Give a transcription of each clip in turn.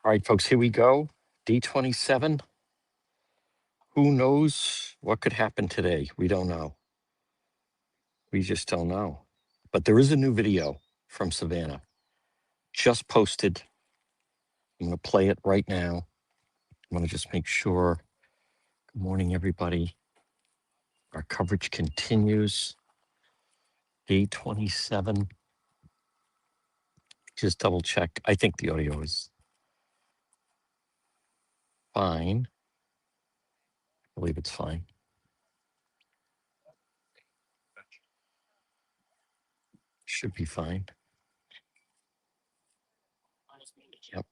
All right, folks, here we go. D27. Who knows what could happen today? We don't know. We just don't know. But there is a new video from Savannah. Just posted. I'm going to play it right now. I'm going to just make sure. Good morning, everybody. Our coverage continues. D27. Just double check. I think the audio is fine. I believe it's fine. Should be fine. Yep.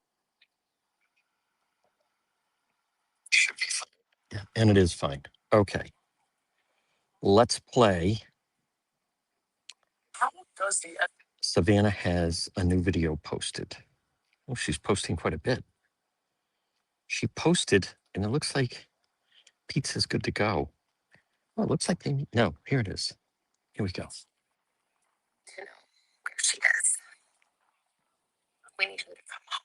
Should be fine. Yeah, and it is fine. Okay. Let's play. Savannah has a new video posted. Oh, she's posting quite a bit. She posted, and it looks like pizza's good to go. Oh, it looks like they, no, here it is. Here we go. To know where she is. We need her to come home.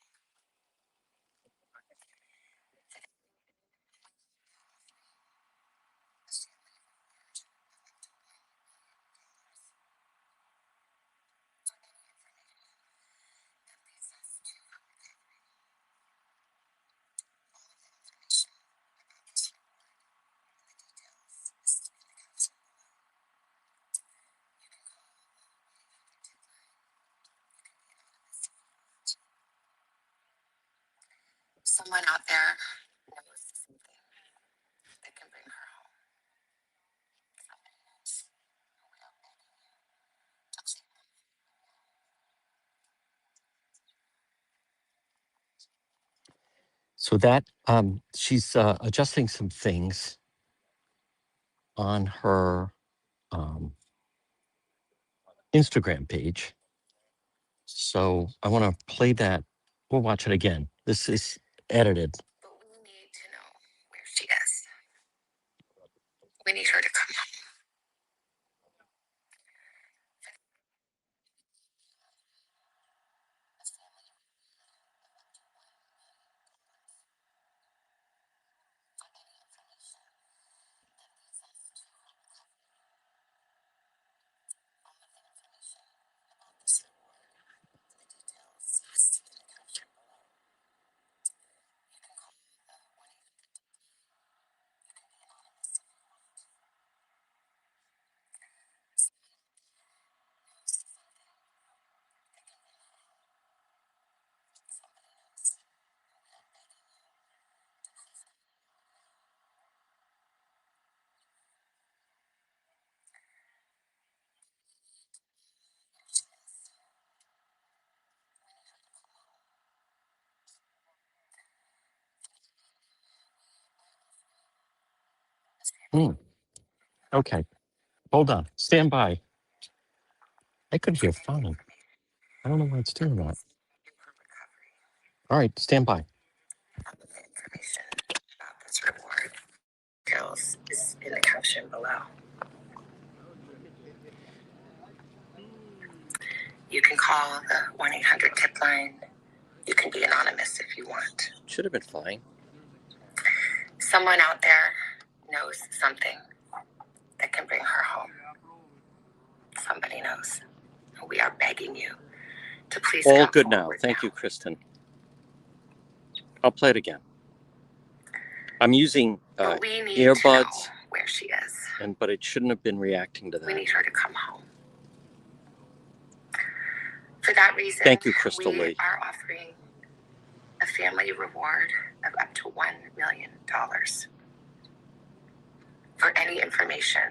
Someone out there knows something that can bring her home. So that she's adjusting some things on her Instagram page. So I want to play that. We'll watch it again. This is edited. But we need to know where she is. We need her to come home. Okay. Hold on. Stand by. I could hear fine. I don't know why it's doing that. All right. Stand by. Information about this reward details is in the caption below. You can call the 1-800 tip line. You can be anonymous if you want. Should have been fine. Someone out there knows something that can bring her home. Somebody knows. We are begging you to please. All good now. Thank you, Kristen. I'll play it again. I'm using earbuds. Where she is. But it shouldn't have been reacting to that. We need her to come home. For that reason, thank you, Crystal Lee. We are offering a family reward of up to $1 million for any information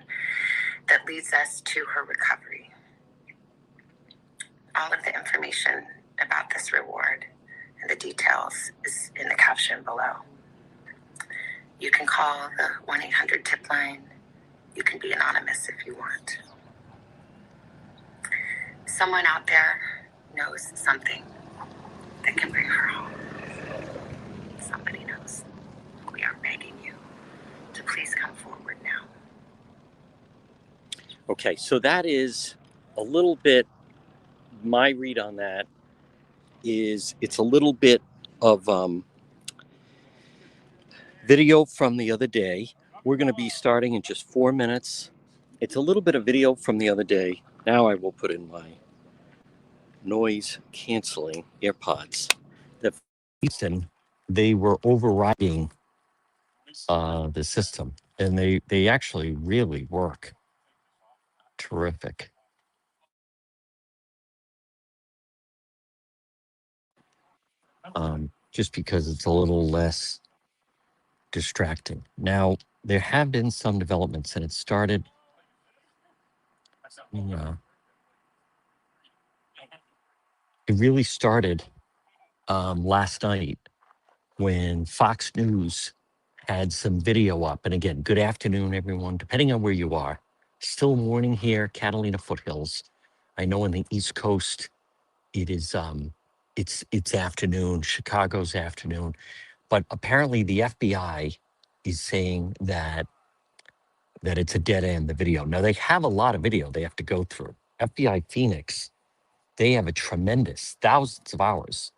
that leads us to her recovery. All of the information about this reward and the details is in the caption below. You can call the 1-800 tip line. You can be anonymous if you want. Someone out there knows something that can bring her home. Somebody knows. We are begging you to please come forward now. Okay, so that is a little bit, my read on that is it's a little bit of video from the other day. We're going to be starting in just 4 minutes. It's a little bit of video from the other day. Now I will put in my noise canceling AirPods. The reason they were overriding the system, and they actually really work terrific. Just because it's a little less distracting. Now, there have been some developments, and it started. It really started last night when Fox News had some video up. And again, good afternoon, everyone, depending on where you are. Still morning here, Catalina Foothills. I know on the East Coast, it is it's afternoon, Chicago's afternoon. But apparently the FBI is saying that it's a dead end, the video. Now they have a lot of video they have to go through. FBI Phoenix, they have a tremendous thousands of hours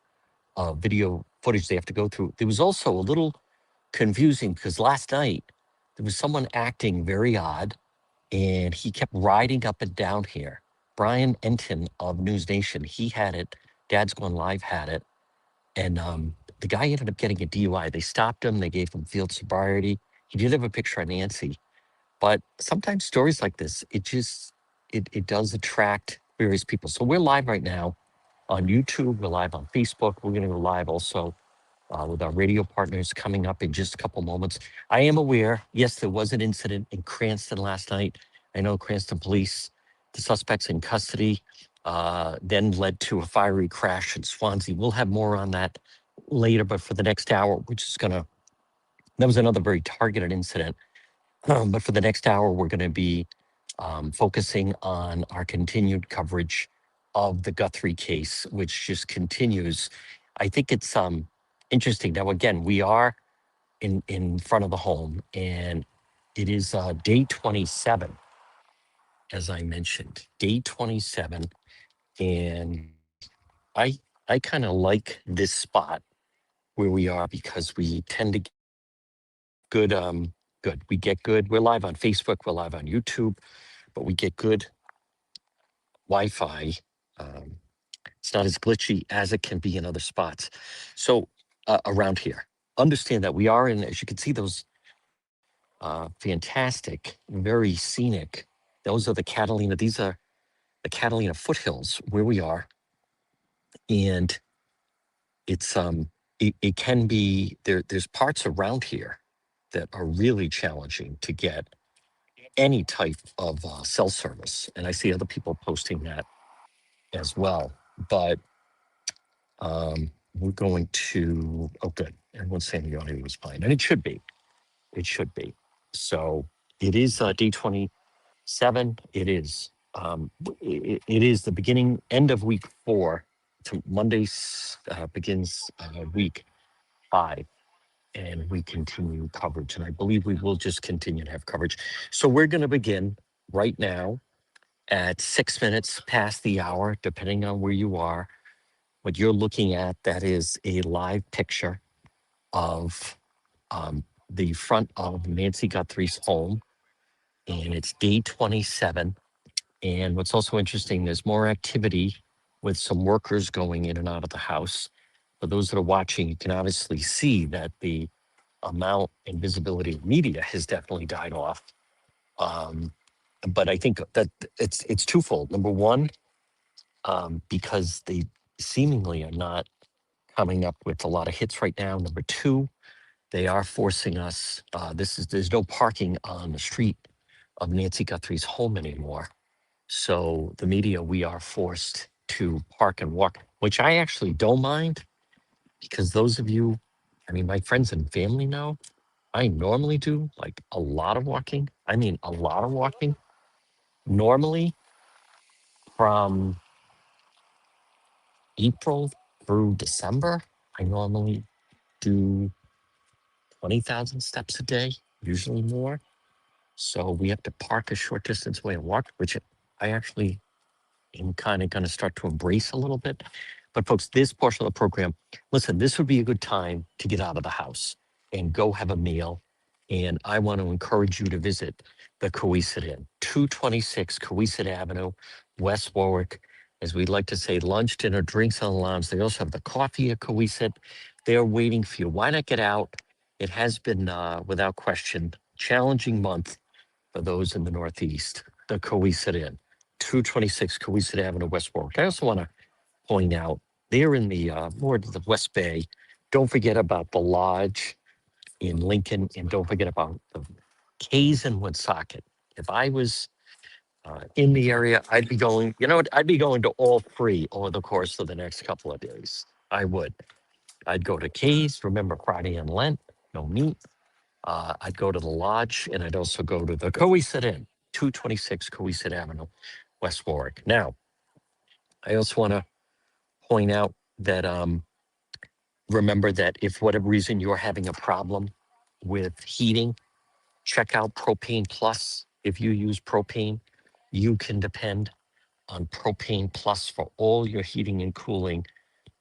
of video footage they have to go through. There was also a little confusing because last night there was someone acting very odd and he kept riding up and down here. Brian Enton of News Nation, he had it. Dad's Gone Live had it. And the guy ended up getting a DUI. They stopped him. They gave him field sobriety. He did have a picture of Nancy. But sometimes stories like this, it does attract various people. So we're live right now on YouTube. We're live on Facebook. We're going to go live also with our radio partners coming up in just a couple moments. I am aware, yes, there was an incident in Cranston last night. I know Cranston police, the suspect's in custody, then led to a fiery crash in Swansea. We'll have more on that later, but for the next hour, we're just that was another very targeted incident. But for the next hour, we're going to be focusing on our continued coverage of the Guthrie case, which just continues. I think it's interesting. Now, again, we are in front of the home, and it is day 27, as I mentioned, day 27. And I kind of like this spot where we are because we tend to get good. We get good. We're live on Facebook. We're live on YouTube, but we get good Wi-Fi. It's not as glitchy as it can be in other spots. So around here, understand that we are in, as you can see, those fantastic, very scenic. Those are the Catalina. These are the Catalina foothills where we are, and it's it can be there. There's parts around here that are really challenging to get any type of cell service, and I see other people posting that as well. But we're going to, oh, good. Everyone's saying the audio was fine, and it should be. It should be. So it is day 27. It is. It is the end of week 4. Monday begins week 5, and we continue coverage. And I believe we will just continue to have coverage. So we're going to begin right now at 6 minutes past the hour, depending on where you are. What you're looking at, that is a live picture of the front of Nancy Guthrie's home, and it's day 27. And what's also interesting, there's more activity with some workers going in and out of the house. For those that are watching, you can obviously see that the amount and visibility of media has definitely died off. But I think that it's twofold. Number one, because they seemingly are not coming up with a lot of hits right now. Number two, they are forcing us. There's no parking on the street of Nancy Guthrie's home anymore. So the media, we are forced to park and walk, which I actually don't mind, because those of you, I mean, my friends and family know, I normally do like a lot of walking. I mean, a lot of walking. Normally from April through December, I normally do 20,000 steps a day, usually more. So we have to park a short distance away and walk, which I actually am kind of going to start to embrace a little bit. But folks, this portion of the program, listen, this would be a good time to get out of the house and go have a meal. And I want to encourage you to visit the Coesit Inn, 226 Coesit Avenue, West Warwick. As we like to say, lunch, dinner, drinks on the lounge. They also have the coffee at Coesit. They're waiting for you. Why not get out? It has been, without question, challenging month for those in the Northeast. The Coesit Inn, 226 Coesit Avenue, West Warwick. I also want to point out they're in the more to the West Bay. Don't forget about the Lodge in Lincoln, and don't forget about the K's in Woonsocket. If I was in the area, I'd be going. You know what? I'd be going to all three over the course of the next couple of days. I would. I'd go to K's. Remember Friday and Lent, no meat. I'd go to the Lodge, and I'd also go to the Coesit Inn, 226 Coesit Avenue, West Warwick. Now, I also want to point out that remember that if for whatever reason you're having a problem with heating, check out Propane Plus. If you use propane, you can depend on Propane Plus for all your heating and cooling.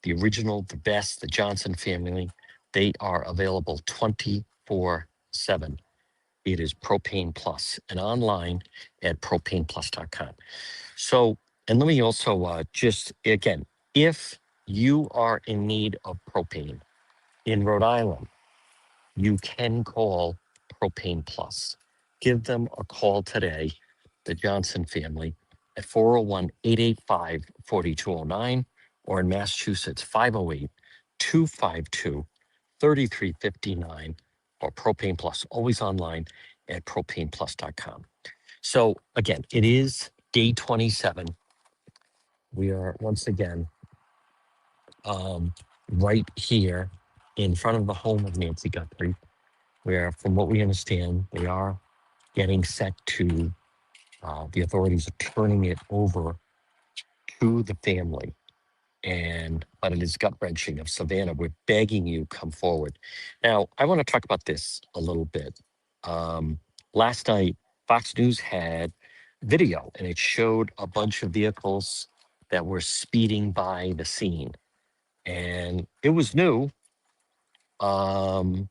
The original, the best, the Johnson family, they are available 24/7. It is Propane Plus and online at propaneplus.com. So, and let me also just, again, if you are in need of propane in Rhode Island, you can call Propane Plus. Give them a call today, the Johnson family, at 401-885-4209, or in Massachusetts, 508-252-3359, or Propane Plus, always online at propaneplus.com. So again, it is day 27. We are once again right here in front of the home of Nancy Guthrie, where, from what we understand, they are getting set to, the authorities are turning it over to the family. But it is gut-wrenching. Of Savannah, we're begging you, come forward. Now, I want to talk about this a little bit. Last night, Fox News had video, and it showed a bunch of vehicles that were speeding by the scene. And it was new. And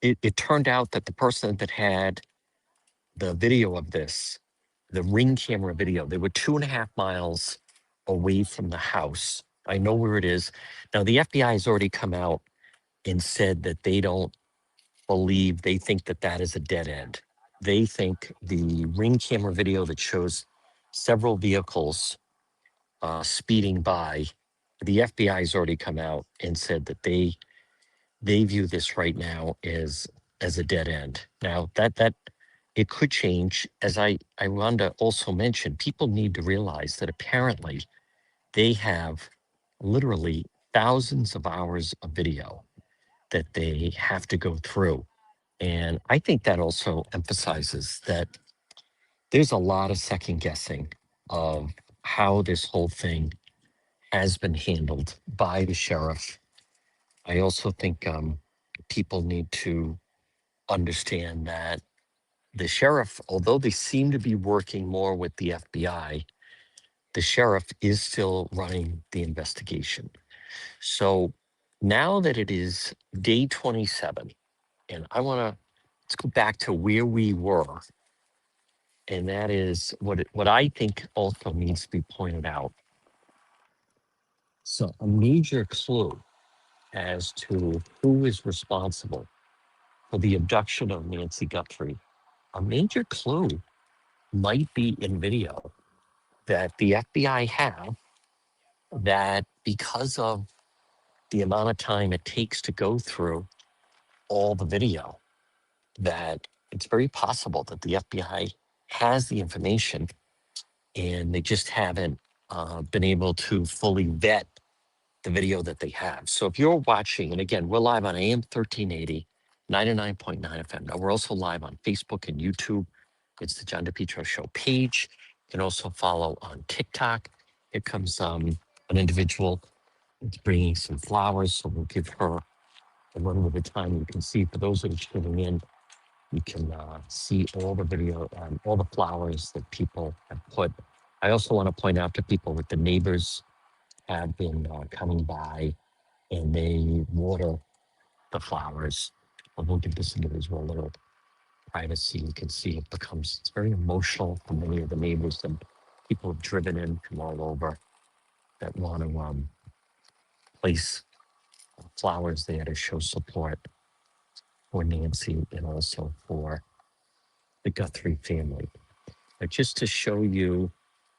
it turned out that the person that had the video of this, the Ring camera video, they were 2.5 miles away from the house. I know where it is. Now, the FBI has already come out and said that they don't believe, they think that that is a dead end. They think the Ring camera video that shows several vehicles speeding by, the FBI has already come out and said that they view this right now as a dead end. Now that it could change. As I want to also mention, people need to realize that apparently they have literally thousands of hours of video that they have to go through. And I think that also emphasizes that there's a lot of second guessing of how this whole thing has been handled by the sheriff. I also think people need to understand that the sheriff, although they seem to be working more with the FBI, the sheriff is still running the investigation. So now that it is day 27, and let's go back to where we were. And that is what I think also needs to be pointed out. So a major clue as to who is responsible for the abduction of Nancy Guthrie, a major clue might be in video that the FBI have, that because of the amount of time it takes to go through all the video, that it's very possible that the FBI has the information and they just haven't been able to fully vet the video that they have. So if you're watching, and again, we're live on AM 1380, 99.9 FM. Now we're also live on Facebook and YouTube. It's the John DePietro Show page. You can also follow on TikTok. Here comes an individual that's bringing some flowers, so we'll give her a little bit of time. You can see, for those that are tuning in, you can see all the video, all the flowers that people have put I also want to point out to people that the neighbors have been coming by and they water the flowers. We'll give this individual a little privacy. You can see it's very emotional for many of the neighbors, and people have driven in from all over that want to place flowers there to show support for Nancy and also for the Guthrie family. But just to show you,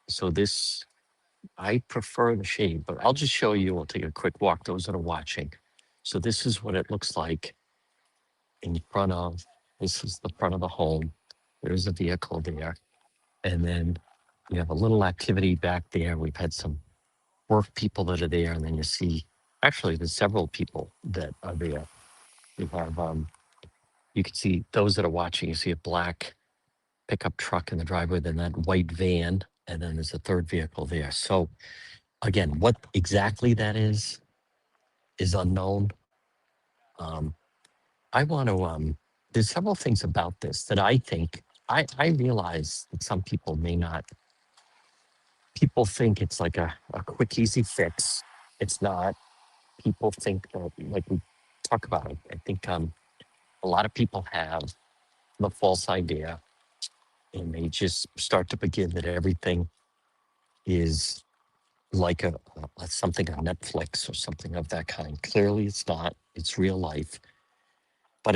so this, I prefer the shade, but I'll just show you. We'll take a quick walk, those that are watching. So this is what it looks like this is the front of the home. There's a vehicle there. And then you have a little activity back there. We've had some work people that are there. And then you see, actually, there's several people that are there. You have, you can see those that are watching, you see a black pickup truck in the driveway, then that white van, and then there's a third vehicle there. So again, what exactly that is unknown. I want to, there's several things about this that I think, I realize that some people may not, people think it's like a quick, easy fix. It's not. People think that, like we talk about it, I think a lot of people have the false idea and they just start to begin that everything is like something on Netflix or something of that kind. Clearly it's not, it's real life. But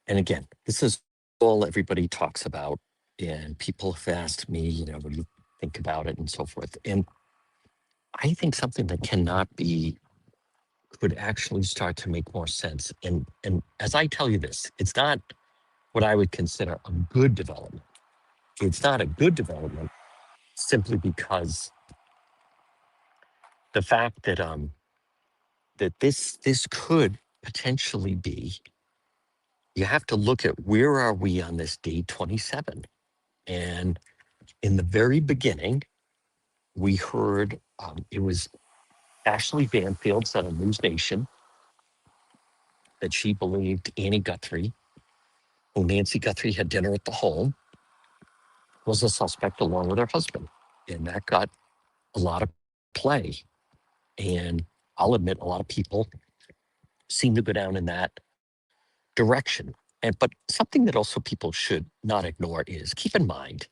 and again, this is all everybody talks about, and people have asked me, what do you think about it and so forth. And I think something that could actually start to make more sense. And as I tell you this, it's not what I would consider a good development. It's not a good development simply because the fact that that this could potentially be, you have to look at where are we on this day 27. And in the very beginning, we heard it was Ashley Banfield said on News Nation that she believed Annie Guthrie, who Nancy Guthrie had dinner at the home, was a suspect along with her husband. And that got a lot of play. And I'll admit, a lot of people seem to go down in that direction. But something that also people should not ignore is keep in mind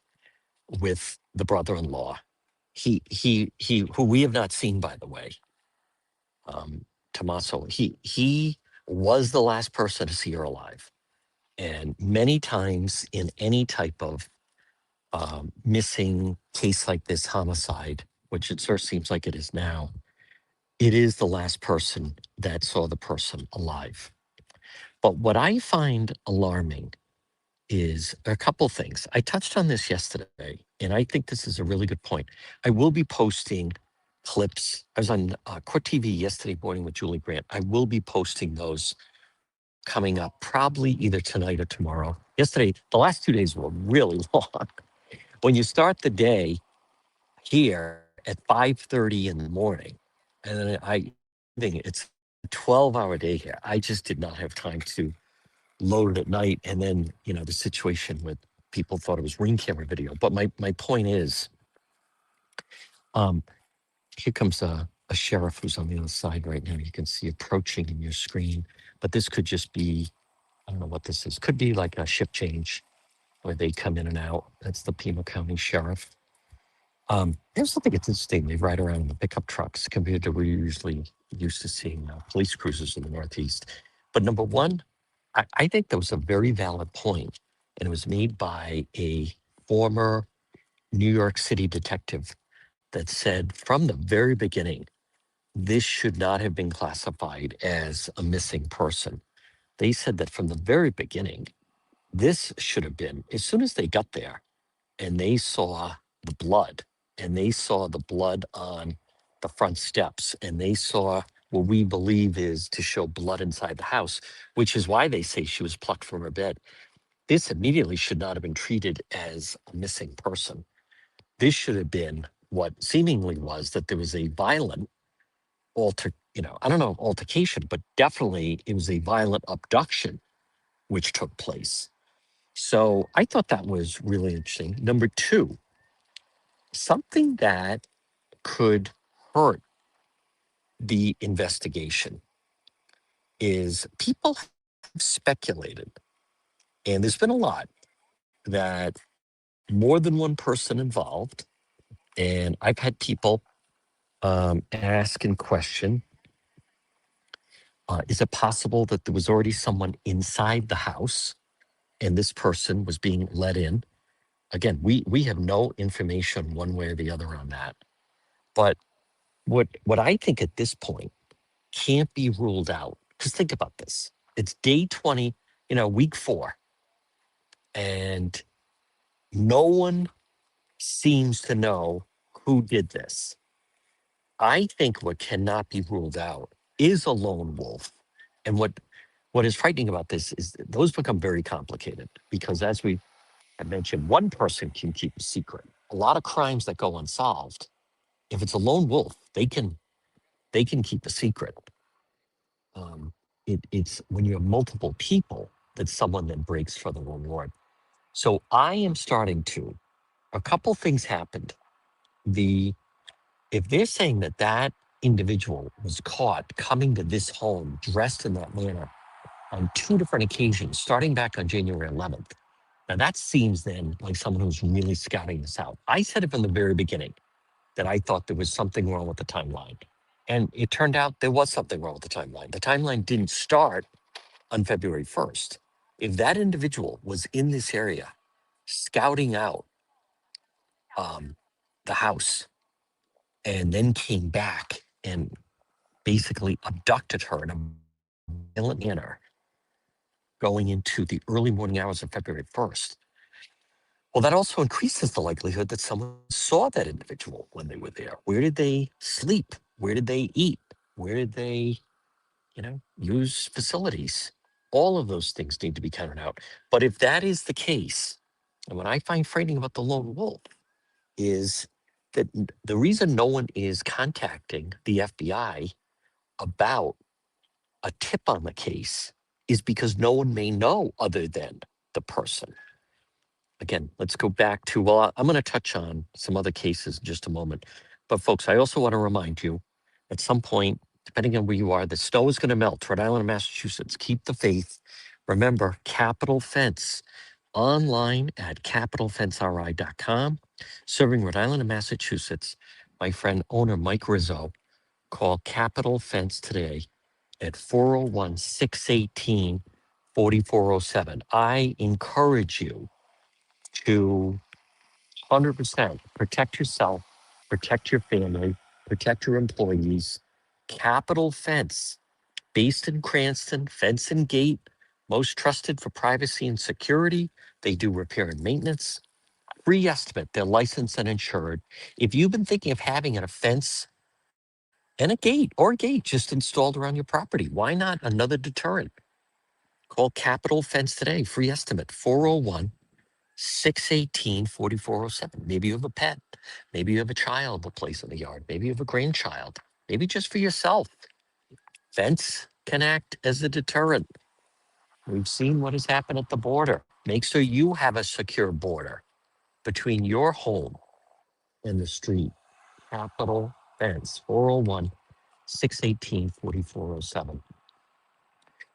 with the brother-in-law, he who we have not seen, by the way, Tommaso, he was the last person to see her alive. And many times in any type of missing case like this, homicide, which it sort of seems like it is now, it is the last person that saw the person alive. But what I find alarming is a couple things. I touched on this yesterday, and I think this is a really good point. I will be posting clips. I was on Court TV yesterday morning with Julie Grant. I will be posting those coming up probably either tonight or tomorrow. Yesterday, the last 2 days were really long. When you start the day here at 5:30 in the morning, and then I think it's a 12-hour day here. I just did not have time to load it at night. And then, the situation with people thought it was ring camera video. But my point is, here comes a sheriff who's on the other side right now. You can see approaching in your screen, but this could just be, I don't know what this is. Could be like a shift change where they come in and out. That's the Pima County Sheriff. There's something that's interesting. They ride around in the pickup trucks compared to we're usually used to seeing police cruisers in the Northeast. But number one, I think that was a very valid point, and it was made by a former New York City detective that said from the very beginning, this should not have been classified as a missing person. They said that from the very beginning, this should have been, as soon as they got there and they saw the blood, and they saw the blood on the front steps, and they saw what we believe is to show blood inside the house, which is why they say she was plucked from her bed. This immediately should not have been treated as a missing person. This should have been what seemingly was that there was a violent I don't know, altercation, but definitely it was a violent abduction which took place. So I thought that was really interesting. Number two, something that could hurt the investigation is people have speculated, and there's been a lot, that more than one person involved. And I've had people ask and question, is it possible that there was already someone inside the house and this person was being let in? Again, we have no information one way or the other on that. But what I think at this point can't be ruled out, because think about this. It's day 20, week 4, and no one seems to know who did this. I think what cannot be ruled out is a lone wolf. And what is frightening about this is that those become very complicated, because as we have mentioned, one person can keep a secret. A lot of crimes that go unsolved, if it's a lone wolf, they can keep a secret. It's when you have multiple people that someone then breaks for the reward. So I am starting to. A couple things happened. If they're saying that individual was caught coming to this home dressed in that manner on 2 different occasions, starting back on January 11th, now that seems then like someone who's really scouting this out. I said it from the very beginning that I thought there was something wrong with the timeline. And it turned out there was something wrong with the timeline. The timeline didn't start on February 1st. If that individual was in this area scouting out the house and then came back and basically abducted her in a violent manner going into the early morning hours of February 1st, well, that also increases the likelihood that someone saw that individual when they were there. Where did they sleep? Where did they eat? Where did they, use facilities? All of those things need to be counted out. But if that is the case, and what I find frightening about the lone wolf is that the reason no one is contacting the FBI about a tip on the case is because no one may know other than the person. Again, let's go back to, well, I'm going to touch on some other cases in just a moment. But folks, I also want to remind you, at some point, depending on where you are, the snow is going to melt. Rhode Island and Massachusetts, keep the faith. Remember, Capital Fence, online at capitalfenceri.com, serving Rhode Island and Massachusetts. My friend owner Mike Rizzo, call Capital Fence today at 401 618 4407. I encourage you to 100% protect yourself, protect your family, protect your employees. Capital Fence, based in Cranston, fence and gate, most trusted for privacy and security. They do repair and maintenance. Free estimate, they're licensed and insured. If you've been thinking of having a fence and a gate just installed around your property, why not another deterrent? Call Capital Fence today, free estimate, 401 618 4407. Maybe you have a pet. Maybe you have a child to place in the yard. Maybe you have a grandchild. Maybe just for yourself. Fence can act as a deterrent. We've seen what has happened at the border. Make sure you have a secure border between your home and the street. Capital Fence, 401 618 4407.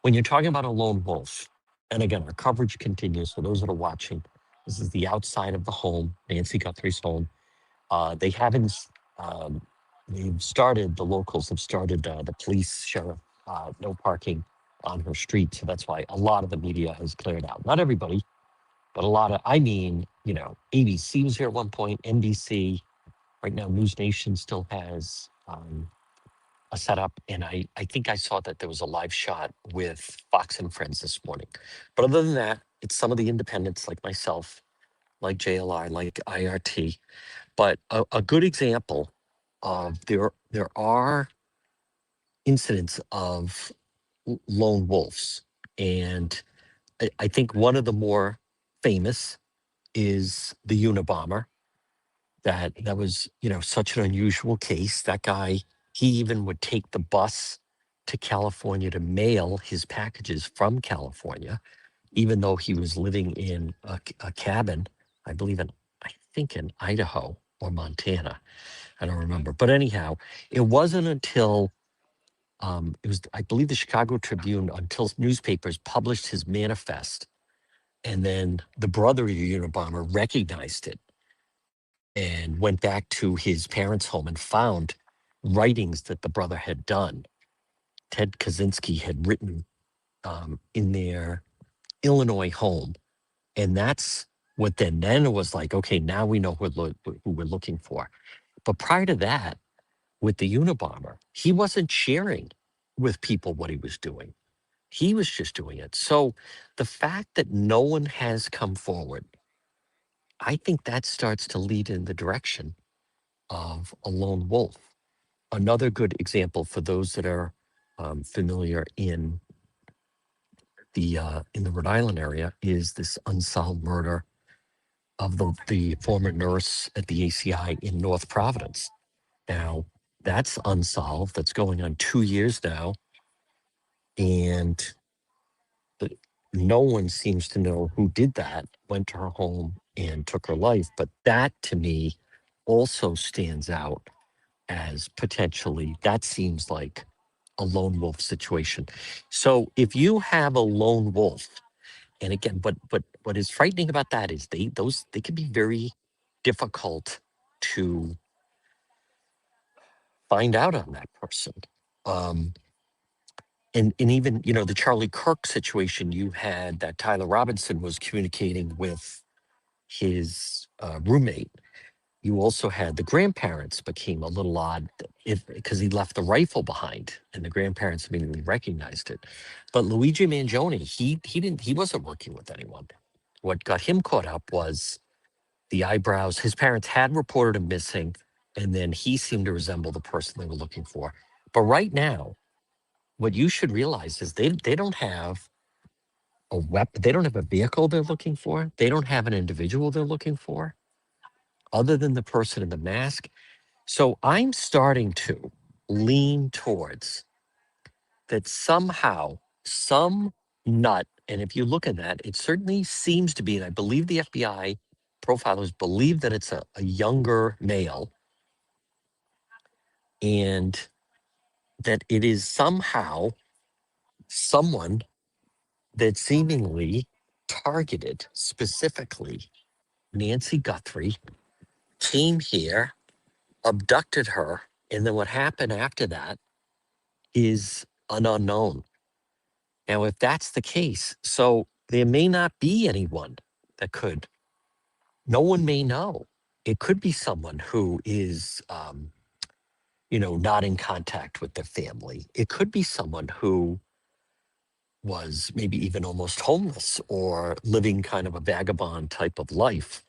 When you're talking about a lone wolf, and again, our coverage continues for those that are watching. This is the outside of the home, Nancy Guthrie's home. They haven't, the locals have started, the police, sheriff, no parking on her street. So that's why a lot of the media has cleared out. Not everybody, but a lot of, ABC was here at one point, NBC. Right now, News Nation still has a setup. And I think I saw that there was a live shot with Fox and Friends this morning. But other than that, it's some of the independents like myself, like JLI, like IRT. But a good example of there are incidents of lone wolves. And I think one of the more famous is the Unabomber. That was, such an unusual case. That guy, he even would take the bus to California to mail his packages from California, even though he was living in a cabin, I think in Idaho. or Montana. I don't remember. But anyhow, it wasn't until it was, I believe, the Chicago Tribune, until newspapers published his manifest, and then the brother of the Unabomber recognized it and went back to his parents' home and found writings that the brother had done. Ted Kaczynski had written in their Illinois home, and that's what then it was like. Okay, now we know who we're looking for. But prior to that, with the Unabomber, he wasn't sharing with people what he was doing. He was just doing it. So the fact that no one has come forward, I think that starts to lead in the direction of a lone wolf. Another good example for those that are familiar in the Rhode Island area is this unsolved murder of the former nurse at the ACI in North Providence. Now, that's unsolved. That's going on 2 years now. And no one seems to know who did that, went to her home and took her life. But that, to me, also stands out as potentially, that seems like a lone wolf situation. So if you have a lone wolf, and again, but what is frightening about that is they can be very difficult to find out on that person. And even, the Charlie Kirk situation, you had that Tyler Robinson was communicating with his roommate. You also had the grandparents became a little odd because he left the rifle behind, and the grandparents immediately recognized it. But Luigi Mangione, he wasn't working with anyone. What got him caught up was the eyebrows. His parents had reported him missing, and then he seemed to resemble the person they were looking for. But right now, what you should realize is they don't have a weapon. They don't have a vehicle they're looking for. They don't have an individual they're looking for, other than the person in the mask. So I'm starting to lean towards that somehow some nut, and if you look at that, it certainly seems to be, and I believe the FBI profilers believe that it's a younger male, and that it is somehow someone that seemingly targeted specifically Nancy Guthrie, came here, abducted her, and then what happened after that is an unknown. Now, if that's the case, so there may not be anyone that could, no one may know. It could be someone who is, not in contact with their family. It could be someone who was maybe even almost homeless or living kind of a vagabond type of life.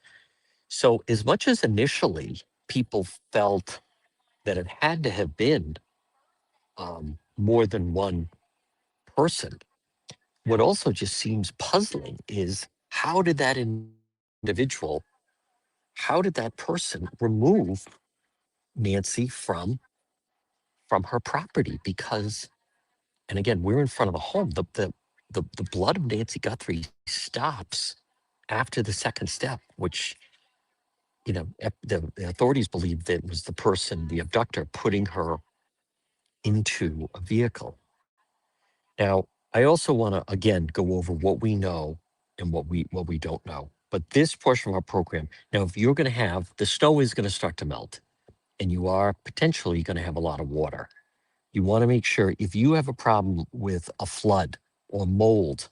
So, as much as initially people felt that it had to have been more than one person, what also just seems puzzling is how did that individual, how did that person remove Nancy from her property? Because, and again, we're in front of the home. The blood of Nancy Guthrie stops after the second step, which the authorities believe that it was the person, the abductor, putting her into a vehicle. Now, I also want to again go over what we know and what we don't know. But this portion of our program, now, if you're going to have, the snow is going to start to melt, and you are potentially going to have a lot of water. You want to make sure if you have a problem with a flood or mold,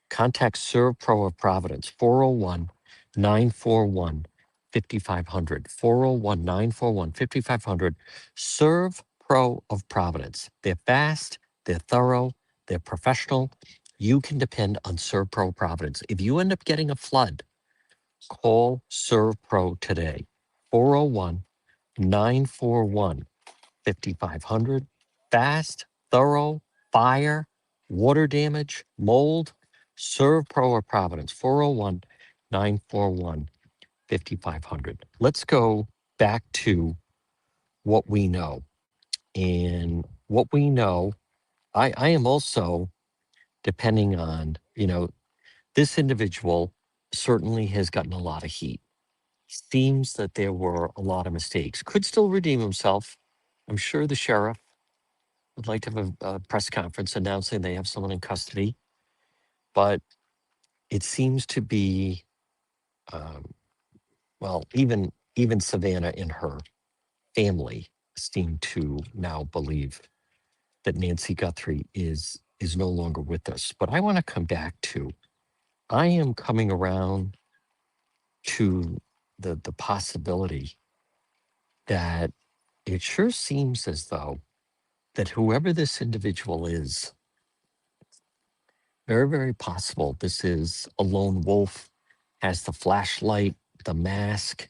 contact Serve Pro of Providence, 401 941 5500. 401 941 5500. Serve Pro of Providence. They're fast, they're thorough, they're professional. You can depend on Serve Pro Providence. If you end up getting a flood, call Serve Pro today. 401 941 5500. Fast, thorough, fire, water damage, mold. Serve Pro of Providence, 401 941 5500. Let's go back to what we know. And what we know, I am also depending on, this individual certainly has gotten a lot of heat. seems that there were a lot of mistakes. Could still redeem himself. I'm sure the sheriff would like to have a press conference announcing they have someone in custody, but it seems to be, well, even Savannah and her family seem to now believe that Nancy Guthrie is no longer with us. But I want to come back to, I am coming around to the possibility that it sure seems as though that whoever this individual is, very, very possible this is a lone wolf, has the flashlight, the mask,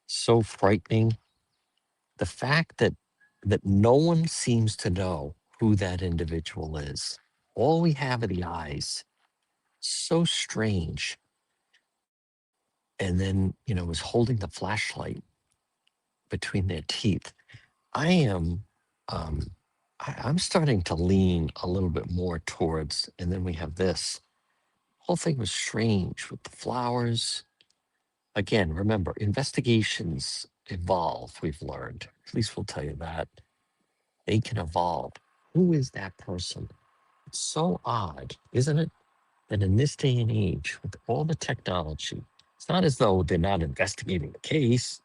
so frightening. The fact that no one seems to know who that individual is. All we have are the eyes. So strange. And then, is holding the flashlight between their teeth. I am I'm starting to lean a little bit more towards, and then we have this. Whole thing was strange with the flowers. Again, remember, investigations evolve, we've learned. Police will tell you that. They can evolve. Who is that person? It's so odd, isn't it? That in this day and age, with all the technology, it's not as though they're not investigating the case.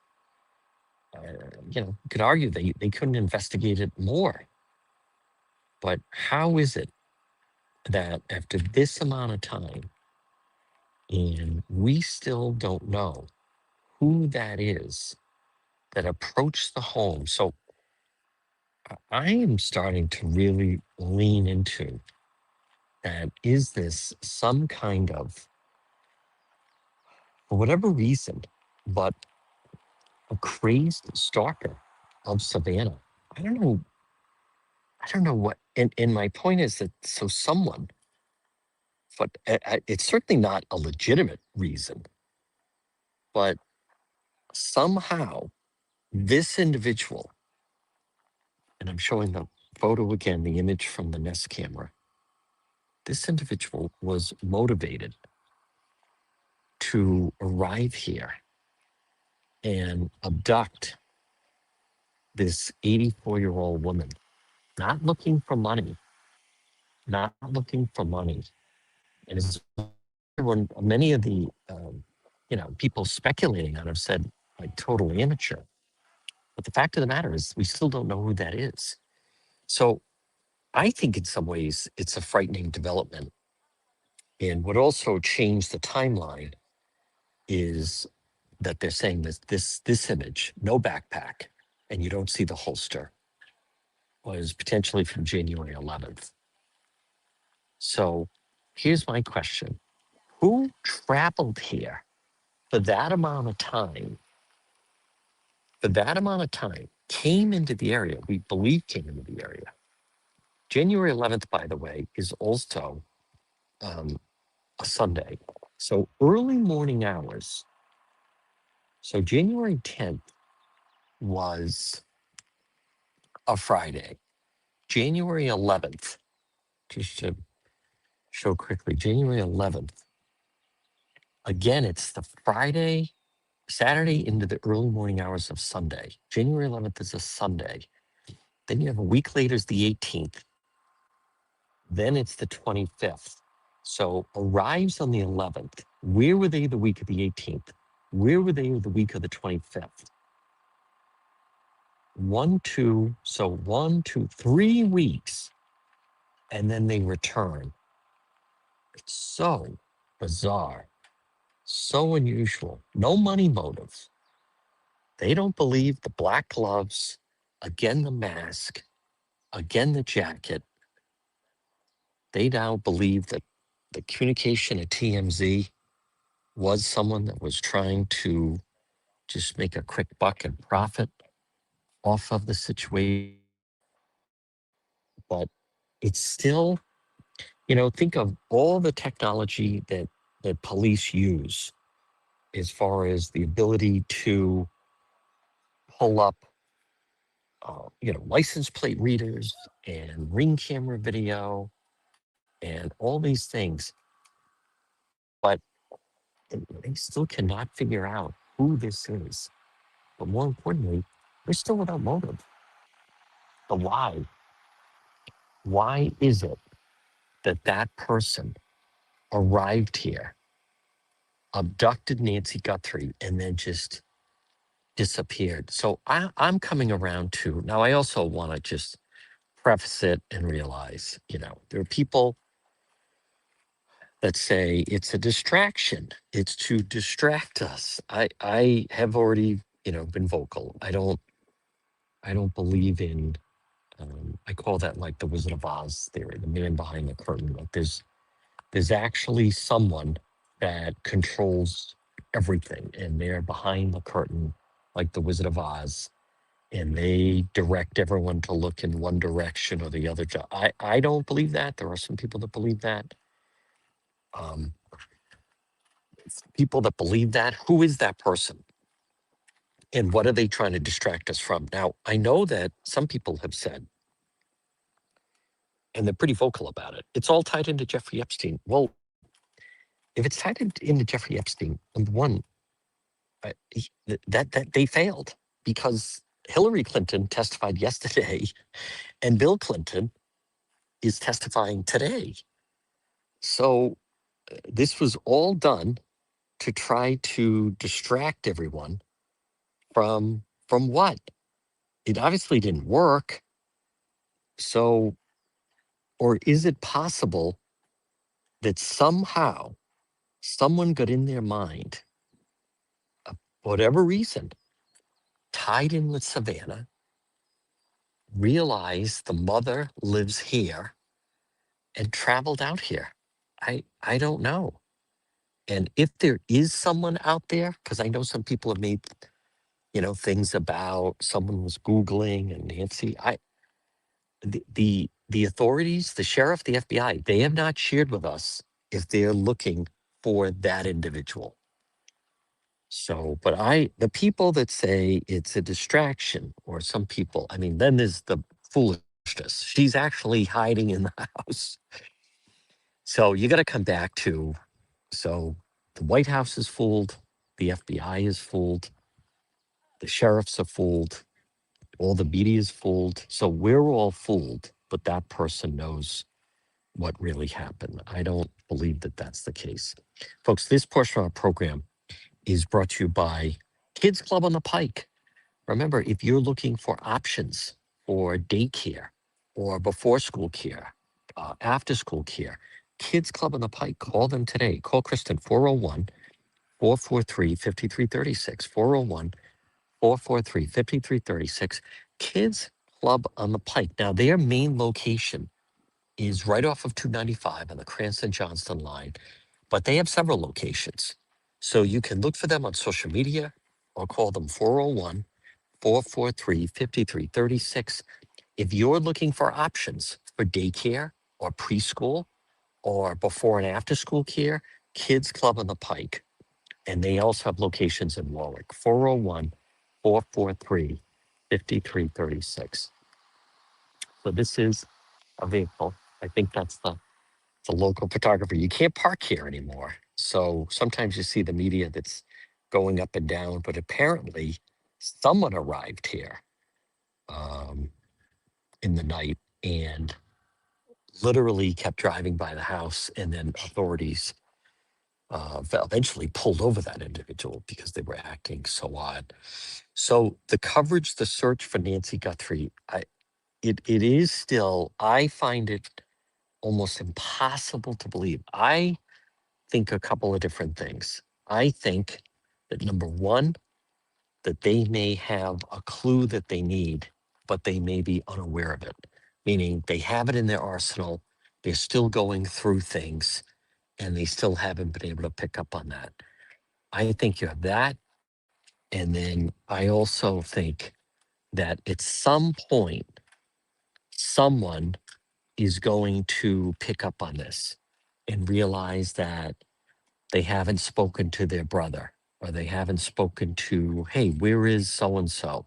You could argue they couldn't investigate it more. But how is it that after this amount of time, and we still don't know who that is that approached the home? So I am starting to really lean into that. Is this some kind of, for whatever reason, but a crazed stalker of Savannah? I don't know. I don't know what. And my point is that so someone, but it's certainly not a legitimate reason, but somehow this individual, and I'm showing the photo again, the image from the Nest camera, this individual was motivated to arrive here and abduct this 84-year-old woman, not looking for money, not looking for money. And as when many of the people speculating on have said, like, total amateur. But the fact of the matter is we still don't know who that is. So I think in some ways it's a frightening development. And what also changed the timeline is that they're saying that this image, no backpack, and you don't see the holster, was potentially from January 11th. So here's my question. Who traveled here for that amount of time, came into the area, we believe came into the area? January 11th, by the way, is also a Sunday. So early morning hours. So January 10th was a Friday. January 11th, just to show quickly, January 11th, again, it's the Friday, Saturday into the early morning hours of Sunday. January 11th is a Sunday. Then you have a week later is the 18th. Then it's the 25th. So arrives on the 11th. Where were they the week of the 18th? Where were they the week of the 25th? 1, 2, so 1, 2, 3 weeks. And then they return. It's so bizarre, so unusual. No money motive. They don't believe the black gloves, again the mask, again the jacket. They now believe that the communication at TMZ was someone that was trying to just make a quick buck and profit off of the situation. But it's still, think of all the technology that police use as far as the ability to pull up, license plate readers and ring camera video and all these things. But they still cannot figure out who this is. But more importantly, we're still without motive. The why. Why is it that that person arrived here, abducted Nancy Guthrie, and then just disappeared? So I'm coming around to now. I also want to just preface it and realize, there are people that say it's a distraction. It's to distract us. I have already, been vocal. I don't believe in. I call that like the Wizard of Oz theory, the man behind the curtain. Like there's actually someone that controls everything, and they're behind the curtain, like the Wizard of Oz, and they direct everyone to look in one direction or the other. I don't believe that. There are some people that believe that. Um, People that believe that, who is that person? And what are they trying to distract us from? Now, I know that some people have said, and they're pretty vocal about it, it's all tied into Jeffrey Epstein. Well, if it's tied into Jeffrey Epstein, number one, that they failed because Hillary Clinton testified yesterday and Bill Clinton is testifying today. So this was all done to try to distract everyone from what? It obviously didn't work. So, or is it possible that somehow someone got in their mind, whatever reason, tied in with Savannah, realized the mother lives here, and traveled out here? I don't know. And if there is someone out there, because I know some people have made, things about someone was Googling and Nancy. The authorities, the sheriff, the FBI, they have not shared with us if they're looking for that individual. So, but the people that say it's a distraction, or some people, I mean, then there's the foolishness. She's actually hiding in the house. So you got to come back to, so the White House is fooled, the FBI is fooled, the sheriffs are fooled, all the media is fooled. So we're all fooled, but that person knows what really happened. I don't believe that that's the case. Folks, this portion of our program is brought to you by Kids Club on the Pike. Remember, if you're looking for options for daycare or before school care, after school care, Kids Club on the Pike, call them today. Call Kristen 401 443 5336. 401 443 5336. Kids Club on the Pike. Now, their main location is right off of 295 on the Cranston-Johnston line, but they have several locations. So you can look for them on social media or call them 401 443 5336. If you're looking for options for daycare or preschool or before and after school care, Kids Club on the Pike. And they also have locations in Warwick, 401 443 5336. So this is a vehicle. I think that's the local photographer. You can't park here anymore. So sometimes you see the media that's going up and down, but apparently someone arrived here in the night and literally kept driving by the house, and then authorities eventually pulled over that individual because they were acting so odd. So the coverage, the search for Nancy Guthrie, it is still, I find it almost impossible to believe. I think a couple of different things. I think that number one, that they may have a clue that they need, but they may be unaware of it, meaning they have it in their arsenal, they're still going through things, and they still haven't been able to pick up on that. I think you have that. And then I also think that at some point, someone is going to pick up on this and realize that they haven't spoken to their brother, or they haven't spoken to, hey, where is so and so?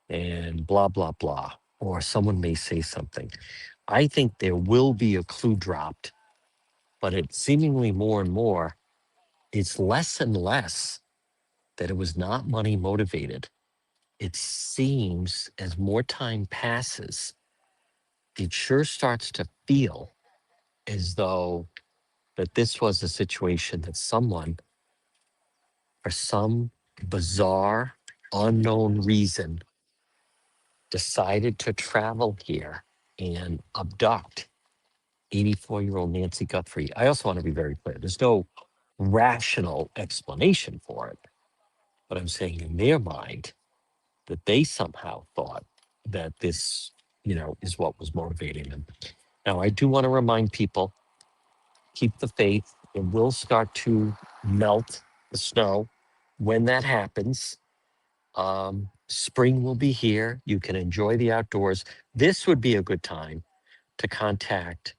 And blah, blah, blah. Or someone may say something. I think there will be a clue dropped, but it's seemingly more and more, it's less and less that it was not money motivated. It seems as more time passes, it sure starts to feel as though that this was a situation that someone, for some bizarre, unknown reason, decided to travel here and abduct 84-year-old Nancy Guthrie. I also want to be very clear. There's no rational explanation for it. But I'm saying in their mind that they somehow thought that this, is what was motivating them. Now, I do want to remind people, keep the faith. It will start to melt the snow. When that happens, spring will be here. You can enjoy the outdoors. This would be a good time to contact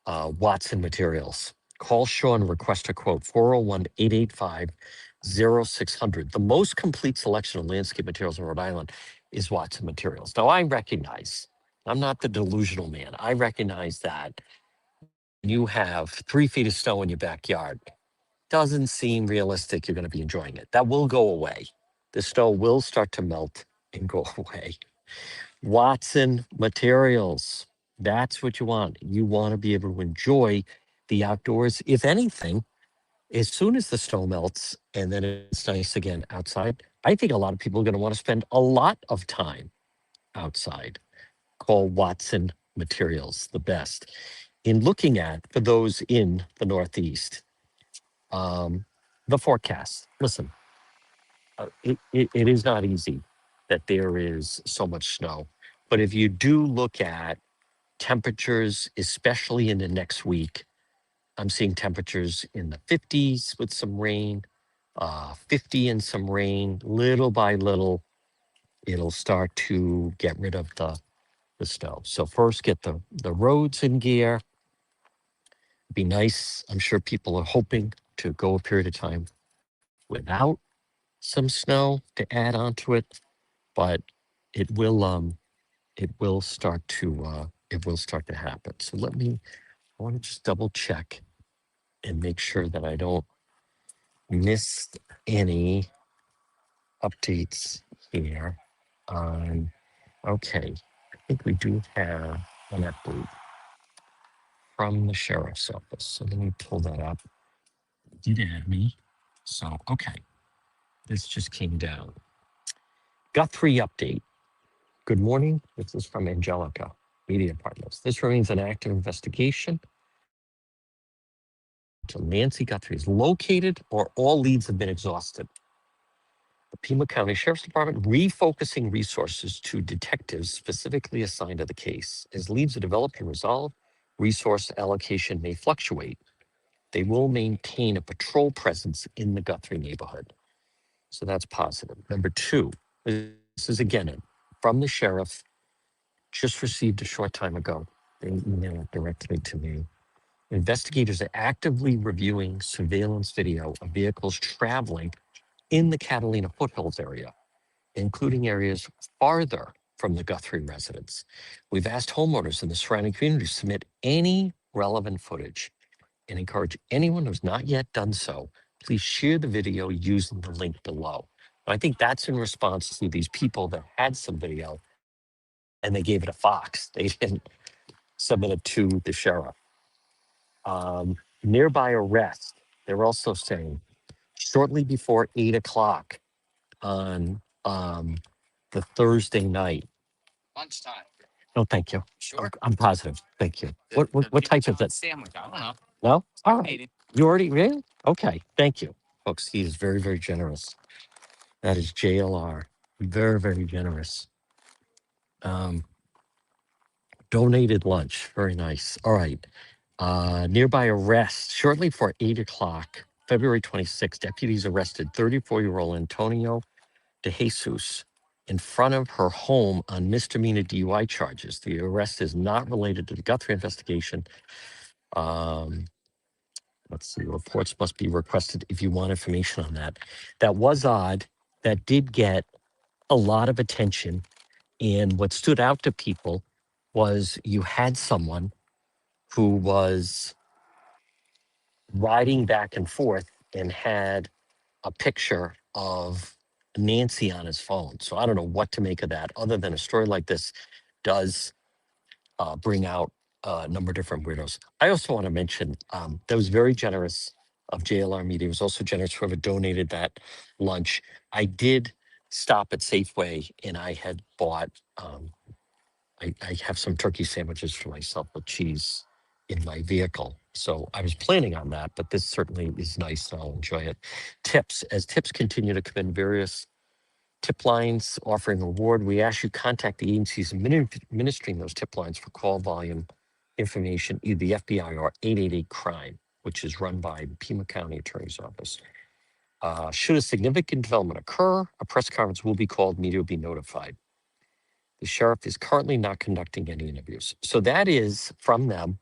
Watson Materials. Call Sean, request a quote, 401-885-0600. The most complete selection of landscape materials in Rhode Island is Watson Materials. Now, I recognize, I'm not the delusional man. I recognize that you have 3 feet of snow in your backyard. Doesn't seem realistic you're going to be enjoying it. That will go away. The snow will start to melt and go away. Watson Materials. That's what you want. You want to be able to enjoy the outdoors. If anything, as soon as the snow melts and then it's nice again outside, I think a lot of people are going to want to spend a lot of time outside. Call Watson Materials, the best. In looking at, for those in the Northeast, the forecast. Listen, it is not easy that there is so much snow. But if you do look at temperatures, especially in the next week, I'm seeing temperatures in the 50s with some rain, 50 and some rain. Little by little, it'll start to get rid of the snow. So first, get the roads in gear. Be nice. I'm sure people are hoping to go a period of time without some snow to add onto it, but it will start to happen. So I want to just double check and make sure that I don't miss any updates here on, okay, I think we do have an update from the sheriff's office. So let me pull that up. It did add me. So, okay, this just came down. Guthrie update. Good morning. This is from Angelica Media Partners. This remains an active investigation until Nancy Guthrie is located or all leads have been exhausted. The Pima County Sheriff's Department refocusing resources to detectives specifically assigned to the case. As leads are developed and resolved, resource allocation may fluctuate. They will maintain a patrol presence in the Guthrie neighborhood. So that's positive. Number 2, this is again from the sheriff, just received a short time ago. They emailed it directly to me. Investigators are actively reviewing surveillance video of vehicles traveling in the Catalina foothills area, including areas farther from the Guthrie residence. We've asked homeowners in the surrounding community to submit any relevant footage and encourage anyone who's not yet done so, please share the video using the link below. I think that's in response to these people that had some video and they gave it a Fox. They didn't submit it to the sheriff. Nearby arrest, they're also saying shortly before 8 o'clock on the Thursday night. Lunchtime. No, thank you. Sure. I'm positive. Thank you. The What type is John it? Sandwich. I don't know. No? All right. Ate it. You already really? Okay. Thank you. Folks, he is very, very generous. That is JLR. Very, very generous. Donated lunch. Very nice. All right. Nearby arrest. Shortly before 8 o'clock, February 26th, deputies arrested 34-year-old Antonio de Jesus in front of her home on misdemeanor DUI charges. The arrest is not related to the Guthrie investigation. Let's see, reports must be requested if you want information on that. That was odd. That did get a lot of attention. And what stood out to people was you had someone who was riding back and forth and had a picture of Nancy on his phone. So I don't know what to make of that, other than a story like this does bring out a number of different weirdos. I also want to mention that was very generous of JLR Media. It was also generous whoever donated that lunch. I did stop at Safeway and I had bought, I have some turkey sandwiches for myself with cheese in my vehicle. So I was planning on that, but this certainly is nice and I'll enjoy it. Tips, as tips continue to come in, various tip lines offering reward, we ask you contact the agencies administering those tip lines for call volume information, either the FBI or 888-CRIME, which is run by the Pima County Attorney's Office. Should a significant development occur, a press conference will be called, media will be notified. The sheriff is currently not conducting any interviews. So that is from them.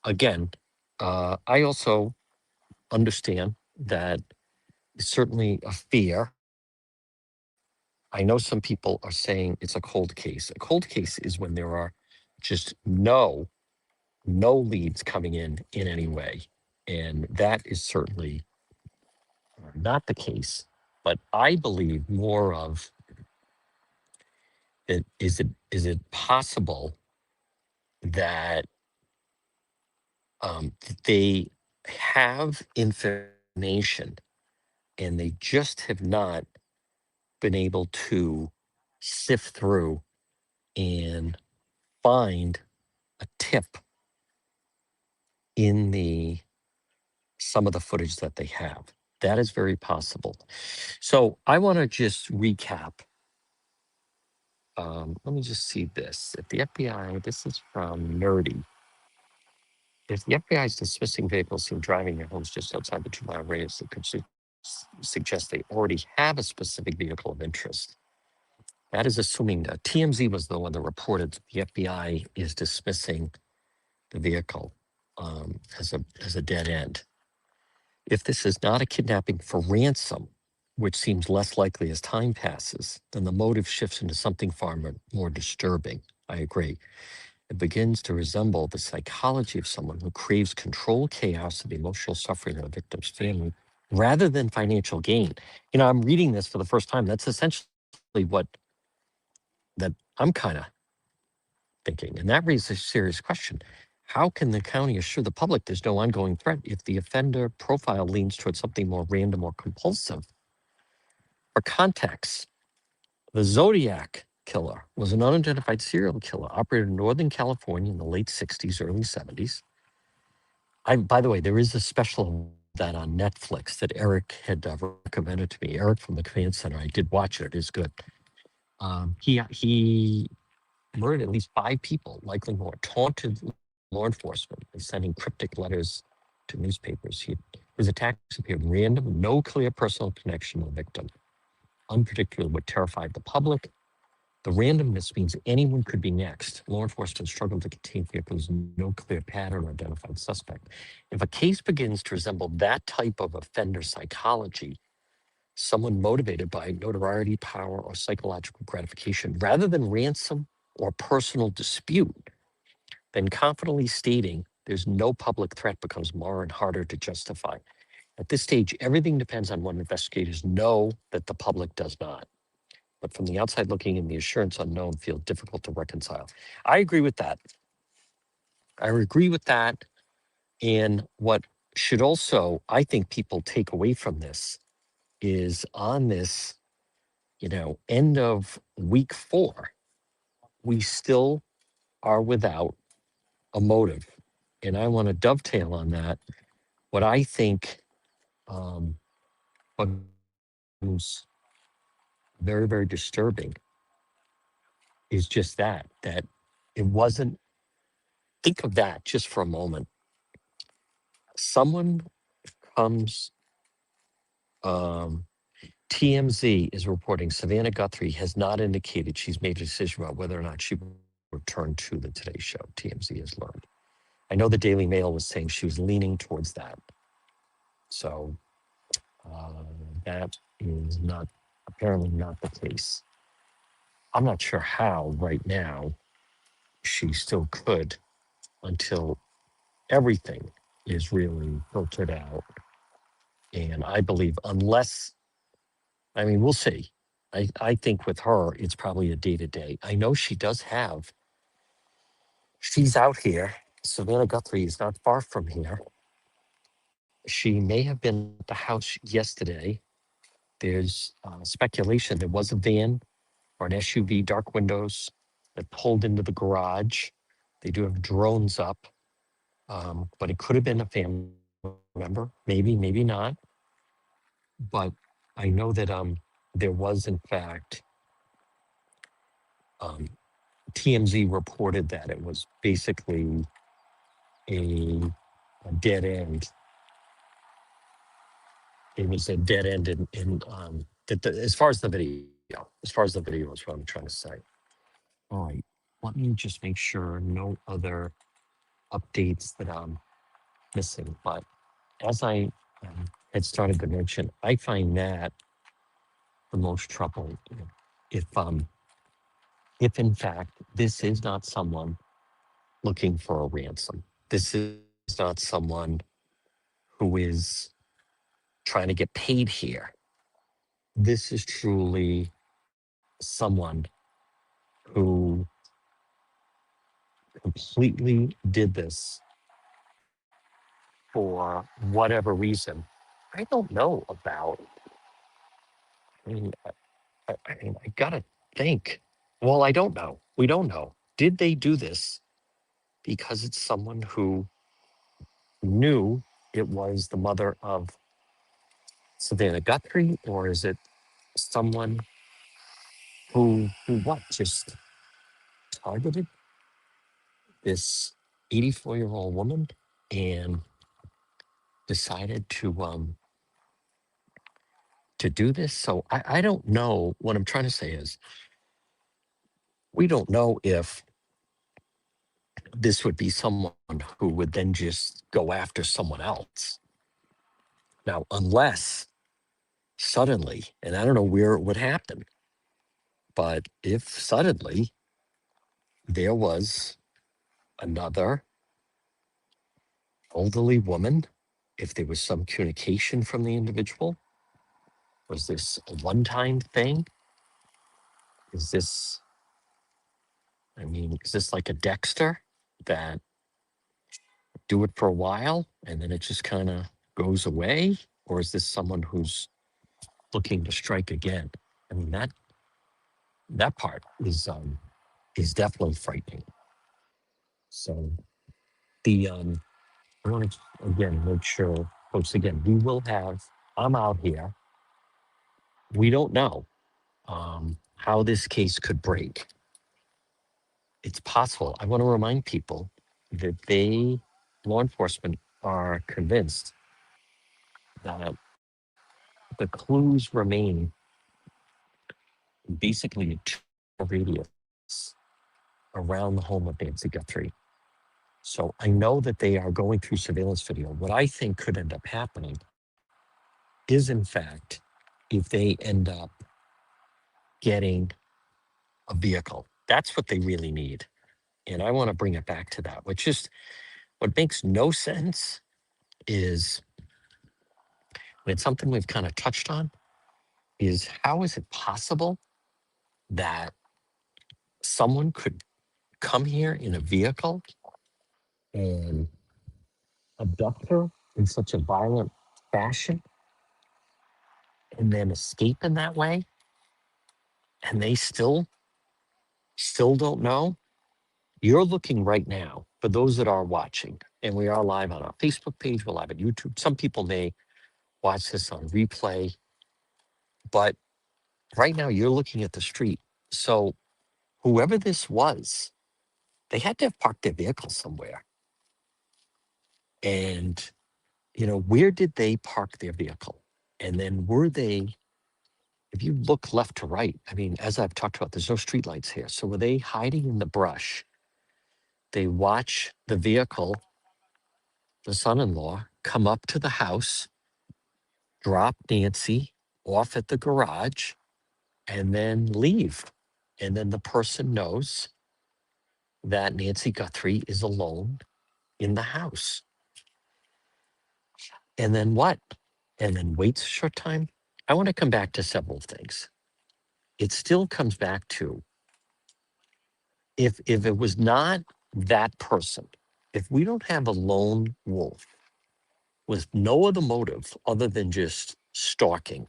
Again, I also understand that it's certainly a fear. I know some people are saying it's a cold case. A cold case is when there are just no leads coming in any way. And that is certainly not the case. But I believe more of it. Is it possible that they have information and they just have not been able to sift through and find a tip in some of the footage that they have? That is very possible. So I want to just recap. Let me just see this. If the FBI, this is from Nerdy. If the FBI is dismissing vehicles seen driving their homes just outside the 2-mile radius, it could suggest they already have a specific vehicle of interest. That is assuming that TMZ was the one that reported the FBI is dismissing the vehicle as a dead end. If this is not a kidnapping for ransom, which seems less likely as time passes, then the motive shifts into something far more disturbing. I agree. It begins to resemble the psychology of someone who craves control, chaos, and emotional suffering of the victim's family rather than financial gain. You know, I'm reading this for the first time. That's essentially what that I'm kind of thinking. And that raises a serious question. How can the county assure the public there's no ongoing threat if the offender profile leans towards something more random or compulsive? For context, the Zodiac killer was an unidentified serial killer operated in Northern California in the late 60s, early 70s. By the way, there is a special of that on Netflix that Eric had recommended to me. Eric from the Command Center. I did watch it. It is good. He murdered at least 5 people, likely more, taunted law enforcement by sending cryptic letters to newspapers. His attacks appeared random, no clear personal connection to the victim. Unpredictable, what terrified the public. The randomness means anyone could be next. Law enforcement struggled to contain fear because there was no clear pattern or identified suspect. If a case begins to resemble that type of offender psychology, someone motivated by notoriety, power, or psychological gratification, rather than ransom or personal dispute, then confidently stating there's no public threat becomes more and harder to justify. At this stage, everything depends on what investigators know that the public does not. But from the outside looking in, the assurance unknown feels difficult to reconcile. I agree with that. And what should also, I think, people take away from this is on this, end of week 4, we still are without a motive. And I want to dovetail on that. What I think was very, very disturbing is just that it wasn't, think of that just for a moment. Someone comes, TMZ is reporting Savannah Guthrie has not indicated she's made a decision about whether or not she will return to the Today Show, TMZ has learned. I know the Daily Mail was saying she was leaning towards that. So that is apparently not the case. I'm not sure how right now she still could until everything is really filtered out. And I believe unless I mean, we'll see. I think with her, it's probably a day to day. I know she does have, she's out here. Savannah Guthrie is not far from here. She may have been at the house yesterday. There's speculation there was a van or an SUV, dark windows, that pulled into the garage. They do have drones up, but it could have been a family member, maybe, maybe not. But I know that there was, in fact, um, TMZ reported that it was basically a dead end. It was a dead end as far as the video, as far as the video is what I'm trying to say. All right, let me just make sure no other updates that I'm missing. But as I had started to mention, I find that the most troubling. If if in fact this is not someone looking for a ransom, this is not someone who is trying to get paid here. This is truly someone who completely did this for whatever reason. I don't know about. I mean, I gotta think. Well, I don't know. We don't know. Did they do this because it's someone who knew it was the mother of Savannah Guthrie, or is it someone who what just targeted this 84-year-old woman and decided to do this? So I don't know. What I'm trying to say is we don't know if this would be someone who would then just go after someone else. Now, unless suddenly, and I don't know where it would happen, but if suddenly there was another elderly woman, if there was some communication from the individual, was this a one-time thing? Is this, I mean, is this like a Dexter that do it for a while and then it just kind of goes away? Or is this someone who's looking to strike again? I mean, that part is definitely frightening. So the I want to again make sure, folks. Again, we will have. I'm out here. We don't know how this case could break. It's possible. I want to remind people that law enforcement, are convinced that the clues remain basically a 2 radius around the home of Nancy Guthrie. So I know that they are going through surveillance video. What I think could end up happening is, in fact, if they end up getting a vehicle, that's what they really need. And I want to bring it back to that, which is what makes no sense is, and it's something we've kind of touched on, is how is it possible that someone could come here in a vehicle and abduct her in such a violent fashion and then escape in that way, and they still don't know? You're looking right now, for those that are watching, and we are live on our Facebook page, we're live at YouTube. Some people may watch this on replay, but right now you're looking at the street. So whoever this was, they had to have parked their vehicle somewhere. And, where did they park their vehicle? And then were they, if you look left to right, I mean, as I've talked about, there's no streetlights here. So were they hiding in the brush? They watch the vehicle, the son-in-law, come up to the house, drop Nancy off at the garage, and then leave. And then the person knows that Nancy Guthrie is alone in the house. And then what? And then waits a short time? I want to come back to several things. It still comes back to if it was not that person, if we don't have a lone wolf with no other motive other than just stalking,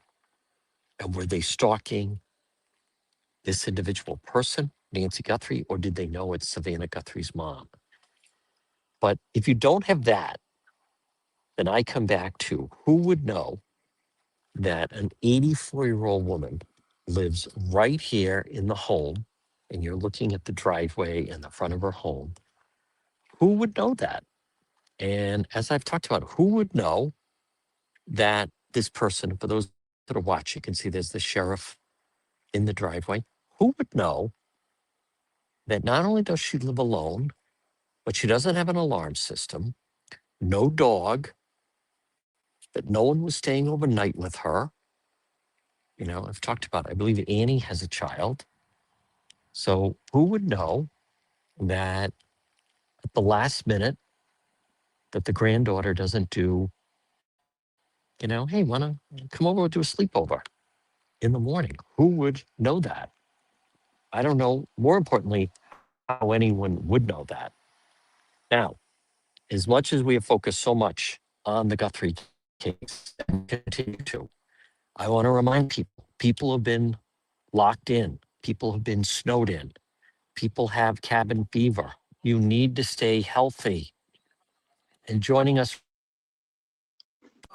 and were they stalking this individual person, Nancy Guthrie, or did they know it's Savannah Guthrie's mom? But if you don't have that, then I come back to who would know that an 84-year-old woman lives right here in the home, and you're looking at the driveway in the front of her home. Who would know that? And as I've talked about, who would know that this person, for those that are watching, you can see there's the sheriff in the driveway. Who would know that not only does she live alone, but she doesn't have an alarm system, no dog, that no one was staying overnight with her? You know, I've talked about, I believe Annie has a child. So who would know that at the last minute that the granddaughter doesn't do, you know, hey, wanna come over and do a sleepover in the morning? Who would know that? I don't know, more importantly, how anyone would know that. Now, as much as we have focused so much on the Guthrie case and continue to, I want to remind people have been locked in, people have been snowed in, people have cabin fever. You need to stay healthy. And joining us,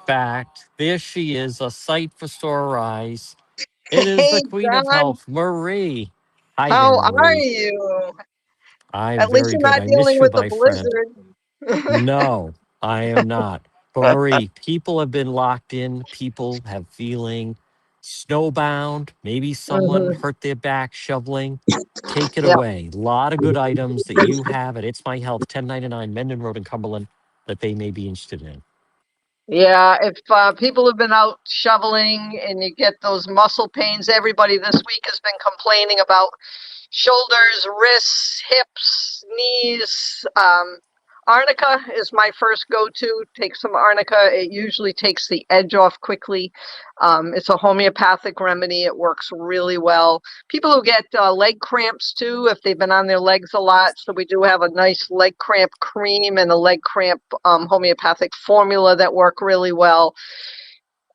fact, there she is, a sight for sore eyes. It is Hey, the Queen of John, Health, Marie. Hi there, how are Marie. you? I'm At least very you're good. not I dealing miss you, with the my friend. blizzard. No, I am not. But Marie, people have been locked in. People have feeling snowbound. Maybe someone Mhm. hurt their back shoveling. Take it Yeah, away. A lot of good items that you have at It's My Health, 1099 Menden Road in Cumberland, that they may be interested in. yeah. If people have been out shoveling and you get those muscle pains, everybody this week has been complaining about shoulders, wrists, hips, knees. Arnica is my first go-to. Take some arnica. It usually takes the edge off quickly. It's a homeopathic remedy. It works really well. People who get leg cramps too, if they've been on their legs a lot. So we do have a nice leg cramp cream and a leg cramp homeopathic formula that work really well.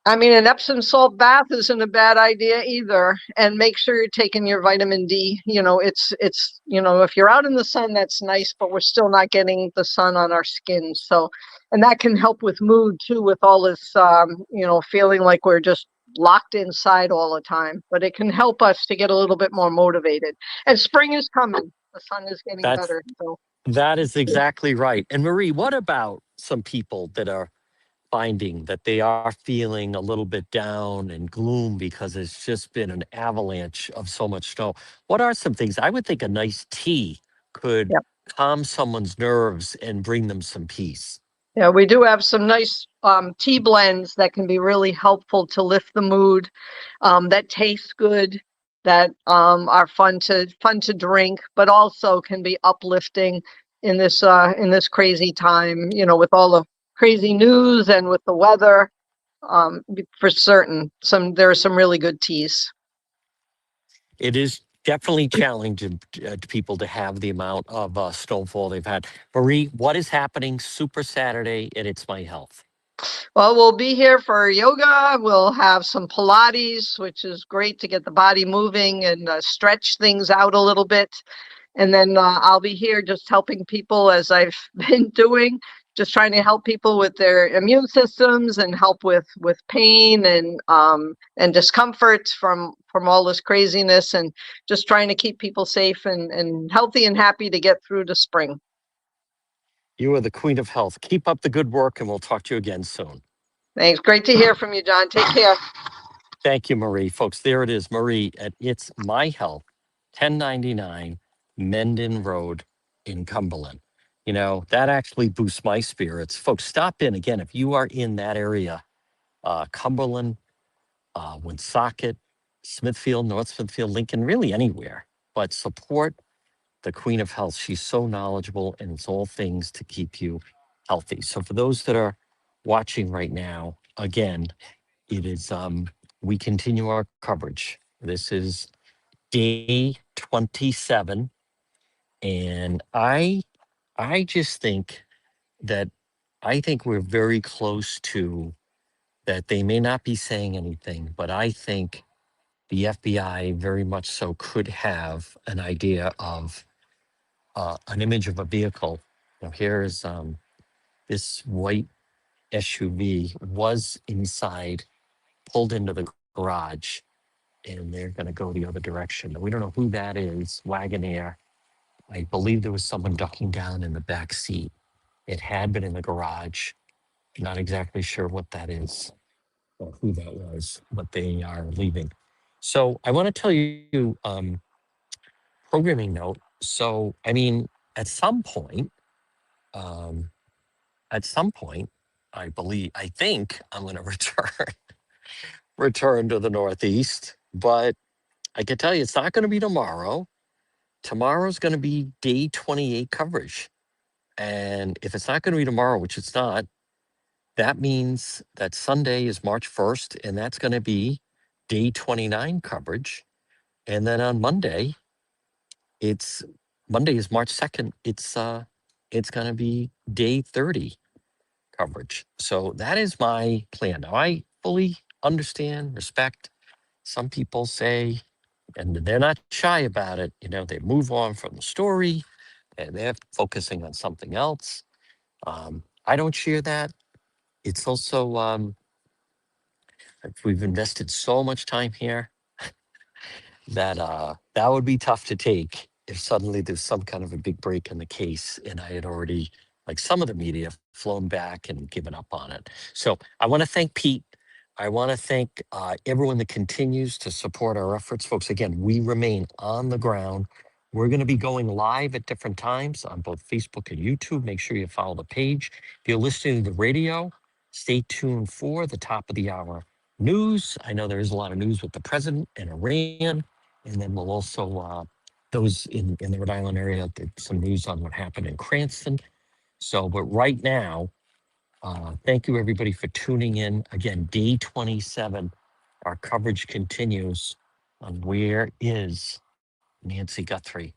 I mean, an Epsom salt bath isn't a bad idea either. And make sure you're taking your vitamin D. If you're out in the sun, that's nice, but we're still not getting the sun on our skin. So, and that can help with mood too, with all this, feeling like we're just locked inside all the time. But it can help us to get a little bit more motivated. And spring is coming. The sun is getting That's better. So, that is exactly right. And Marie, what about some people that are finding that they are feeling a little bit down and gloom because it's just been an avalanche of so much snow? What are some things? I would think a nice tea could yeah. calm someone's nerves and bring them some peace. Yeah, we do have some nice tea blends that can be really helpful to lift the mood, that taste good, that are fun to drink, but also can be uplifting in this crazy time, with all the crazy news and with the weather. For certain, there are some really good teas. It is definitely challenging to people to have the amount of snowfall they've had. Marie, what is happening Super Saturday at It's My Health? Well, we'll be here for yoga. We'll have some Pilates, which is great to get the body moving and stretch things out a little bit. And then I'll be here just helping people as I've been doing, just trying to help people with their immune systems and help with pain and discomfort from all this craziness, and just trying to keep people safe and healthy and happy to get through the spring. You are the Queen of Health. Keep up the good work, and we'll talk to you again soon. Thanks. Great to hear from you, John. Take care. Thank you, Marie. Folks, there it is, Marie at It's My Health, 1099 Menden Road in Cumberland. You know, that actually boosts my spirits. Folks, stop in again if you are in that area, Cumberland, Woonsocket, Smithfield, North Smithfield, Lincoln, really anywhere. But support the Queen of Health. She's so knowledgeable, and it's all things to keep you healthy. So for those that are watching right now, again, it is we continue our coverage. This is day 27, and I just think that I think we're very close to that. They may not be saying anything, but I think the FBI very much so could have an idea of an image of a vehicle. Here's this white SUV was inside, pulled into the garage, and they're going to go the other direction. We don't know who that is. Wagoneer. I believe there was someone ducking down in the back seat. It had been in the garage. Not exactly sure what that is or who that was, but they are leaving. So I want to tell you, programming note. So, I mean, at some point, um, I think I'm going to return to the Northeast, but I can tell you it's not going to be tomorrow. Tomorrow's going to be day 28 coverage. And if it's not going to be tomorrow, which it's not, that means that Sunday is March 1st, and that's going to be day 29 coverage. And then on Monday is March 2nd. It's going to be day 30 coverage. So that is my plan. Now I fully understand, respect. Some people say, and they're not shy about it, they move on from the story and they're focusing on something else. I don't share that. It's also, we've invested so much time here that that would be tough to take if suddenly there's some kind of a big break in the case and I had already, like some of the media, flown back and given up on it. So I want to thank Pete. I want to thank everyone that continues to support our efforts. Folks, again, we remain on the ground. We're going to be going live at different times on both Facebook and YouTube. Make sure you follow the page. If you're listening to the radio, stay tuned for the top of the hour news. I know there is a lot of news with the president and Iran. And then we'll also, those in the Rhode Island area, some news on what happened in Cranston. So, but right now, thank you everybody for tuning in. Again, day 27, our coverage continues on Where is Nancy Guthrie?